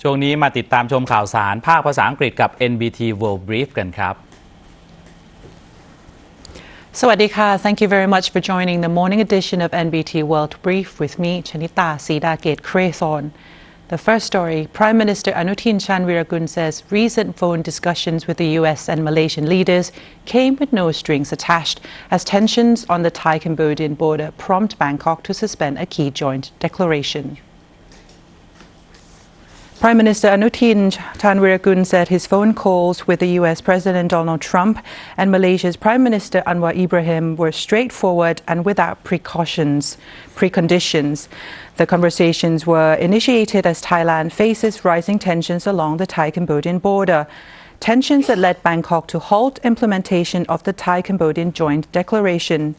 ช่วงนี้มาติดตามชมข่าวสารภาคภาษาอังกฤษกับ NBT World BRIEF กันครับสวัสดีค่ะ Thank you very much for joining the morning edition of NBT World Brief with me, Chanita Sidagate Craythorn. The first story, Prime Minister Anutin Chanvirakul says recent phone discussions with the US and Malaysian leaders came with no strings attached as tensions on the Thai-Cambodian border prompt Bangkok to suspend a key joint declaration. Prime Minister Anutin Chanvirakul said his phone calls with the US President Donald Trump and Malaysia's Prime Minister Anwar Ibrahim were straightforward and without preconditions. The conversations were initiated as Thailand faces rising tensions along the Thai-Cambodian border. Tensions that led Bangkok to halt implementation of the Thai-Cambodian joint declaration.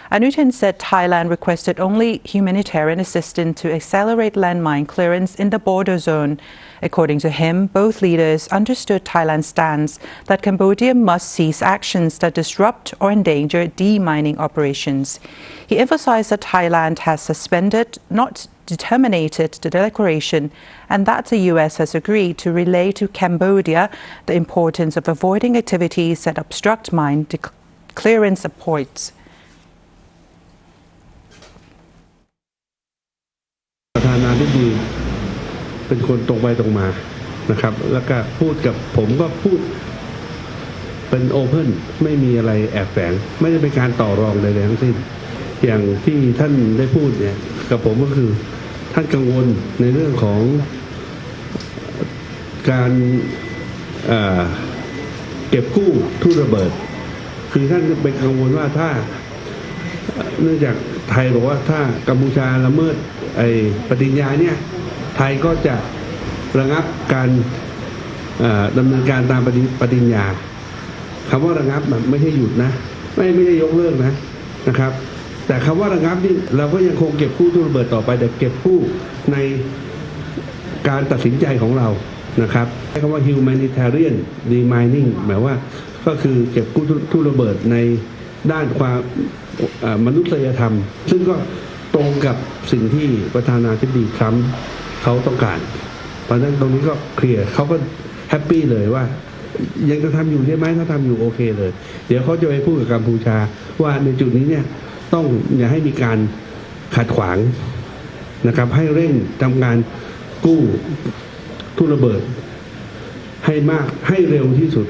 Anutin said Thailand requested only humanitarian assistance to accelerate landmine clearance in the border zone. According to him, both leaders understood Thailand's stance that Cambodia must cease actions that disrupt or endanger demining operations. He emphasized that Thailand has suspended, not terminated the declaration, and that the US has agreed to relay to Cambodia the importance of avoiding activities that obstruct mine clearance points. ประธานาธิบดีเป็นคนตรงไปตรงมานะครับแล้วก็พูดกับผมก็พูดเป็นโอเพ่นไม่มีอะไรแอบแฝงไม่ได้เป็นการต่อรองใดๆทั้งสิ้นอย่างที่ท่านได้พูดเนี่ยกับผมก็คือท่านกังวลในเรื่องของการเก็บกู้ทุ่นระเบิดคือท่านเป็นกังวลว่าถ้าเนื่องจากไทยบอกว่าถ้ากัมพูชาละเมิดปฏิญญาเนี่ยไทยก็จะระงับการดำเนินการตามปฏิญญาคำว่าระงับไม่ใช่หยุดนะไม่ใช่ยกเลิกนะครับแต่คำว่าระงับนี่เราก็ยังคงเก็บกู้ทุ่นระเบิดต่อไปแต่เก็บกู้ในการตัดสินใจของเรานะครับใช้คำว่า humanitarian demining หมายว่าก็คือเก็บกู้ทุ่นระเบิดในด้านความมนุษยธรรมซึ่งก็ตรงกับสิ่งที่ประธานาธิบดีทรัมป์เขาต้องการเพราะฉะนั้นตรงนี้ก็เคลียร์เขาก็แฮปปี้เลยว่ายังจะทำอยู่ใช่ไหมถ้าทำอยู่โอเคเลยเดี๋ยวเขาจะไปพูดกับกัมพูชาว่าในจุดนี้เนี่ยต้องอย่าให้มีการขัดขวางนะครับให้เร่งทำงานกู้ทุ่นระเบิดให้มากให้เร็วที่สุด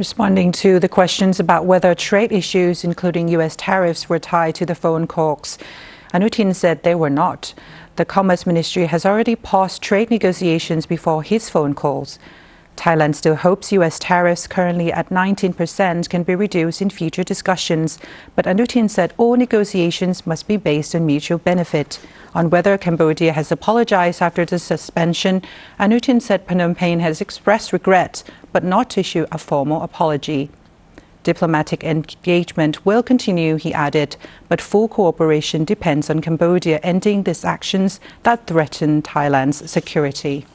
Responding to the questions about whether trade issues, including U.S. tariffs, were tied to the phone calls, Anutin said they were not. The Commerce Ministry has already paused trade negotiations before his phone calls. Thailand still hopes U.S. tariffs, currently at 19%, can be reduced in future discussions, but Anutin said all negotiations must be based on mutual benefit. On whether Cambodia has apologized after the suspension, Anutin said Phnom Penh has expressed regret, but not issued a formal apology. Diplomatic engagement will continue, he added, but full cooperation depends on Cambodia ending these actions that threaten Thailand's security.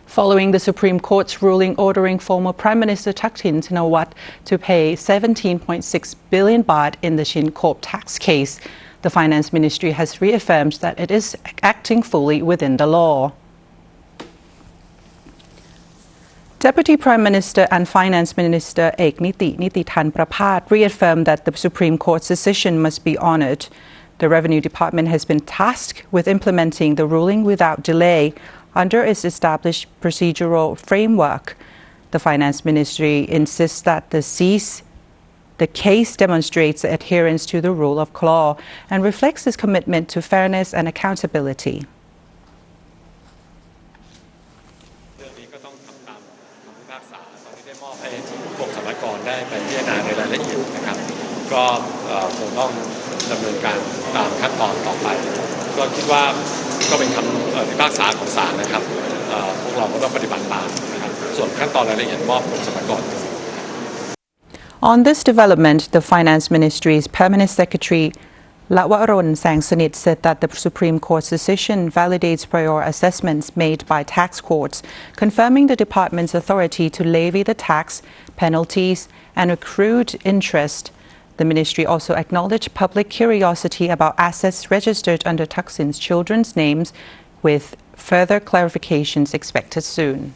Following the Supreme Court's ruling ordering former Prime Minister Thaksin Shinawatra to pay 17.6 billion baht in the Shin Corp tax case, the Finance Ministry has reaffirmed that it is acting fully within the law. Deputy Prime Minister and Finance Minister Nitithan Prapat reaffirmed that the Supreme Court's decision must be honoured. The Revenue Department has been tasked with implementing the ruling without delay under its established procedural framework. The Finance Ministry insists that the case demonstrates adherence to the rule of law and reflects its commitment to fairness and accountability. เรื่องนี้ก็ต้องทำตามคำพิพากษาตอนที่ได้มอบให้พวกสรรพากรได้ไปพิจารณาในรายละเอียดนะครับก็คงต้องดำเนินการตามขั้นตอนต่อไปก็คิดว่าก็เป็นคำพิพากษาของศาลนะครับพวกเราก็ต้องปฏิบัติตามนะครับส่วนขั้นตอนรายละเอียดมอบกรมสรรพากร On this development, the Finance Ministry's Permanent Secretary Lawaron Sangsanit said that the Supreme Court's decision validates prior assessments made by tax courts, confirming the department's authority to levy the tax, penalties, and accrued interest. The ministry also acknowledged public curiosity about assets registered under Thaksin's children's names, with further clarifications expected soon.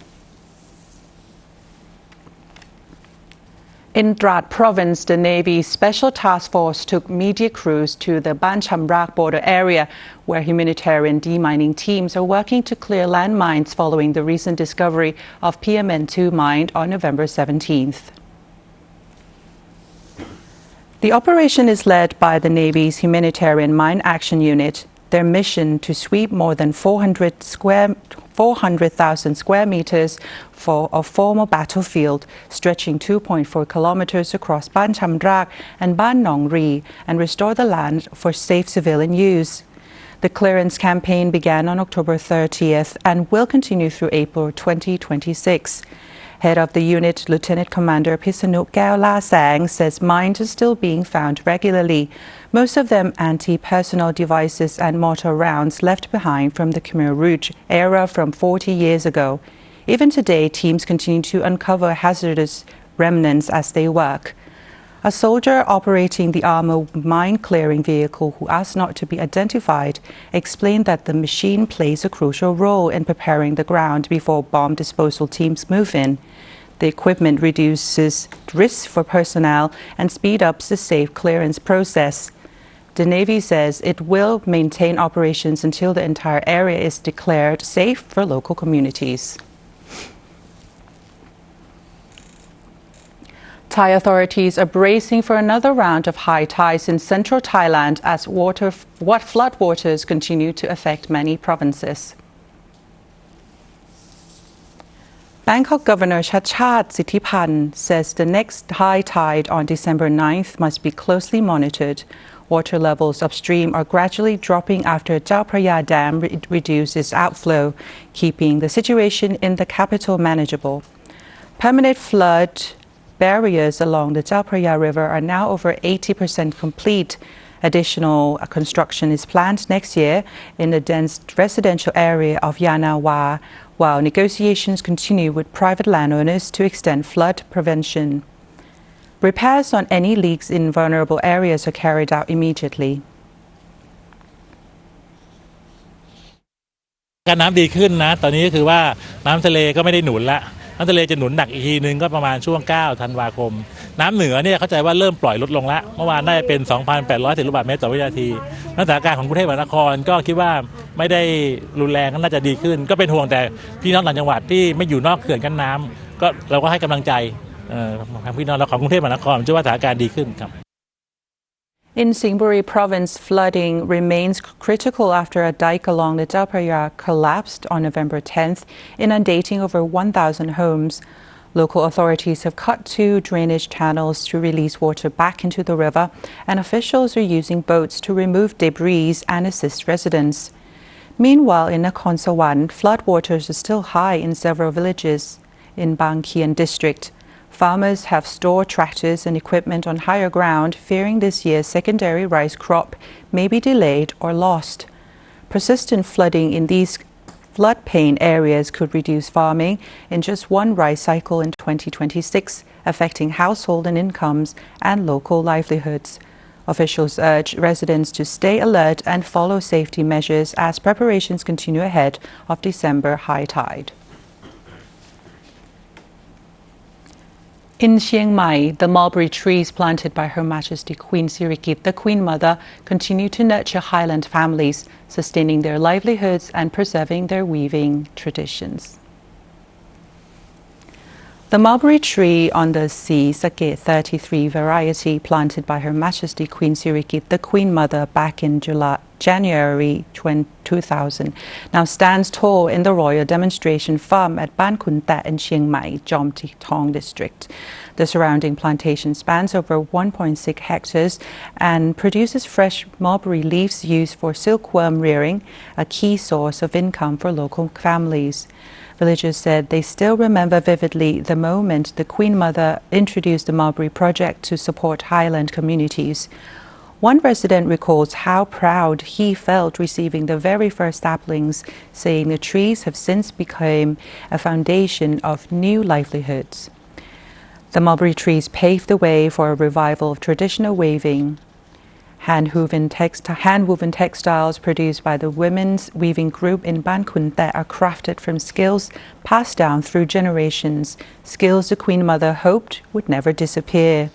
In Trat province, the Navy's Special Task Force took media crews to the Ban Chamrak border area, where humanitarian demining teams are working to clear landmines following the recent discovery of PMN2 mine on November 17th. The operation is led by the Navy's Humanitarian Mine Action Unit. Their mission to sweep more than 400,000 square meters of former battlefield stretching 2.4 kilometers across Ban Chamrak and Ban Nong Ri and restore the land for safe civilian use. The clearance campaign began on October 30th and will continue through April 2026. Head of the unit, Lieutenant Commander Pisanuk Gaola Sang, says mines are still being found regularly, most of them anti-personnel devices and mortar rounds left behind from the Khmer Rouge era from 40 years ago. Even today, teams continue to uncover hazardous remnants as they work. A soldier operating the armored mine-clearing vehicle who asked not to be identified explained that the machine plays a crucial role in preparing the ground before bomb disposal teams move in. The equipment reduces risks for personnel and speeds up the safe clearance process. The Navy says it will maintain operations until the entire area is declared safe for local communities. Thai authorities are bracing for another round of high tides in central Thailand as floodwaters continue to affect many provinces. Bangkok Governor Chachad Sithipan says the next high tide on December 9th must be closely monitored. Water levels upstream are gradually dropping after Chao Phraya Dam reduced its outflow, keeping the situation in the capital manageable. Permanent flood barriers along the Chao Phraya River are now over 80% complete. Additional construction is planned next year in the dense residential area of Yanawa, while negotiations continue with private landowners to extend flood prevention. Repairs on any leaks in vulnerable areas are carried out immediately. การน้ำดีขึ้นนะตอนนี้ก็คือว่าน้ำทะเลก็ไม่ได้หนุนละน้ำทะเลจะหนุนหนักอีกทีนึงก็ประมาณช่วง9ธันวาคมน้ำเหนือเนี่ยเข้าใจว่าเริ่มปล่อยลดลงละเมื่อวานได้เป็น 2,810 ลูกบาศก์เมตรต่อวินาทีสถานการณ์ของกรุงเทพมหานครก็คิดว่าไม่ได้รุนแรงก็น่าจะดีขึ้นก็เป็นห่วงแต่พี่น้องต่างจังหวัดที่ไม่อยู่นอกเขื่อนกั้นน้ำก็เราก็ให้กำลังใจทางพี่น้องเราของกรุงเทพมหานครเชื่อว่าสถานการณ์ดีขึ้นครับ In Singapore province, flooding remains critical after a dike along the Chao Phraya collapsed on November 10th, inundating over 1,000 homes. Local authorities have cut 2 drainage channels to release water back into the river, and officials are using boats to remove debris and assist residents. Meanwhile, in Nakhon Sawan, floodwaters are still high in several villages in Bang Khien district. Farmers have stored tractors and equipment on higher ground, fearing this year's secondary rice crop may be delayed or lost. Persistent flooding in these flood-prone areas could reduce farming in just one rice cycle in 2026, affecting household and incomes and local livelihoods. Officials urge residents to stay alert and follow safety measures as preparations continue ahead of December high tide. In Chiang Mai, the mulberry trees planted by Her Majesty Queen Sirikit, the Queen Mother, continue to nurture highland families, sustaining their livelihoods and preserving their weaving traditions. The mulberry tree on the C. Sake 33 variety planted by Her Majesty Queen Sirikit, the Queen Mother, back in January 2000, now stands tall in the Royal Demonstration Farm at Ban Khun Tat in Chiang Mai, Jom Tong district. The surrounding plantation spans over 1.6 hectares and produces fresh mulberry leaves used for silkworm rearing, a key source of income for local families. Villagers said they still remember vividly the moment the Queen Mother introduced the mulberry project to support highland communities. One resident recalls how proud he felt receiving the very first saplings, saying the trees have since become a foundation of new livelihoods. The mulberry trees paved the way for a revival of traditional weaving. Hand-woven textiles produced by the women's weaving group in Ban Khun Tet are crafted from skills passed down through generations, skills the Queen Mother hoped would never disappear.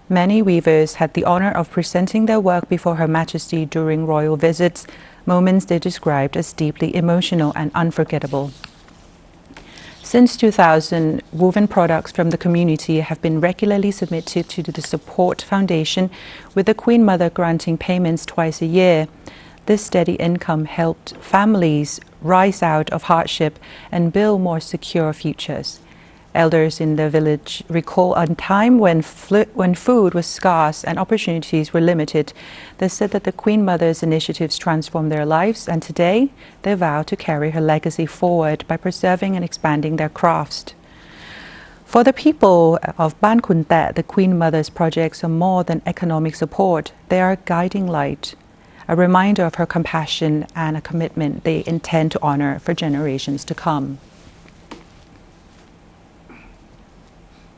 Many weavers had the honor of presenting their work before Her Majesty during royal visits, moments they described as deeply emotional and unforgettable. Since 2000, woven products from the community have been regularly submitted to the Support Foundation, with the Queen Mother granting payments twice a year. This steady income helped families rise out of hardship and build more secure futures. Elders in the village recall a time when food was scarce and opportunities were limited. They said that the Queen Mother's initiatives transformed their lives, and today they vow to carry her legacy forward by preserving and expanding their crafts. For the people of Ban Khun Tet, the Queen Mother's projects are more than economic support. They are a guiding light, a reminder of her compassion and a commitment they intend to honor for generations to come.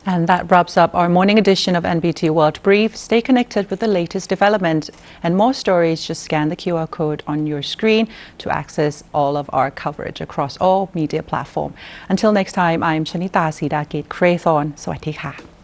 And that wraps up our morning edition of NBT World Brief. Stay connected with the latest development and more stories. Just scan the QR code on your screen to access all of our coverage across all media platforms. Until next time, I'm Shanita Sidakit Krathon. สวัสดีค่ะ